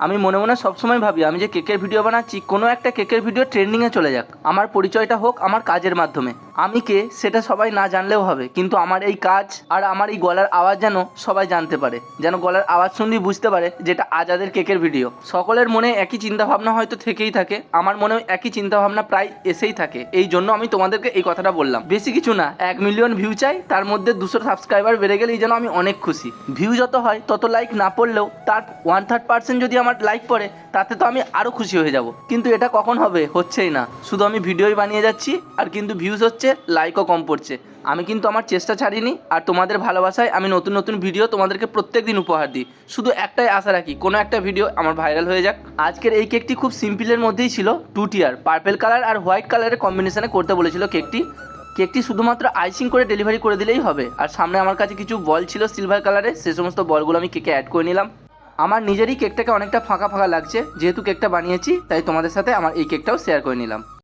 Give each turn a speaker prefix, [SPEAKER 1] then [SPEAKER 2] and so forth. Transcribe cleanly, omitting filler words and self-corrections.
[SPEAKER 1] আমি মনে মনে সবসময় ভাবি আমি যে কেকের ভিডিও বানাচ্ছি কোনো একটা কেকের ভিডিও ট্রেন্ডিংয়ে চলে যাক, আমার পরিচয়টা হোক আমার কাজের মাধ্যমে। আমি কে সেটা সবাই না জানলেও হবে, কিন্তু আমার এই কাজ আর আমার এই গলার আওয়াজ যেন সবাই জানতে পারে, যেন গলার আওয়াজ শুনলেই বুঝতে পারে যেটা আজাদের কেকের ভিডিও। সকলের মনে একই চিন্তাভাবনা হয়তো থেকেই থাকে, আমার মনেও একই চিন্তাভাবনা প্রায় এসেই থাকে। এই জন্য আমি তোমাদেরকে এই কথাটা বললাম। বেশি কিছু না, 1 মিলিয়ন ভিউ চাই, তার মধ্যে 200 সাবস্ক্রাইবার বেড়ে গেলেই যেন আমি অনেক খুশি। ভিউ যত হয় তত লাইক না পড়লেও তার 1/3% যদি আমার লাইক পড়ে তাতে তো আমি আরও খুশি হয়ে যাব। কিন্তু এটা কখন হবে? হচ্ছেই না। শুধু আমি ভিডিওই বানিয়ে যাচ্ছি আর কিন্তু ভিউজ হচ্ছে, লাইকও কম পড়ছে। আমি কিন্তু আমার চেষ্টা ছাড়িনি, আর তোমাদের ভালোবাসায় আমি নতুন নতুন ভিডিও তোমাদেরকে প্রত্যেক দিন উপহার দিই। শুধু একটাই আশা রাখি, কোনো একটা ভিডিও আমার ভাইরাল হয়ে যাক। আজকের এই কেকটি খুব সিম্পলের মধ্যেই ছিল, 2 টিয়ার, পার্পেল কালার আর হোয়াইট কালারের কম্বিনেশনে করতে বলেছিল কেকটি শুধুমাত্র আইসিং করে ডেলিভারি করে দিলেই হবে। আর সামনে আমার কাছে কিছু বল ছিল সিলভার কালারে, সে সমস্ত বলগুলো আমি কেকে অ্যাড করে নিলাম। আমার নিজেরই কেকটাকে অনেকটা ফাঁকা ফাঁকা লাগছে, যেহেতু কেকটা বানিয়েছি তাই তোমাদের সাথে আমার এই কেকটাও শেয়ার করে নিলাম।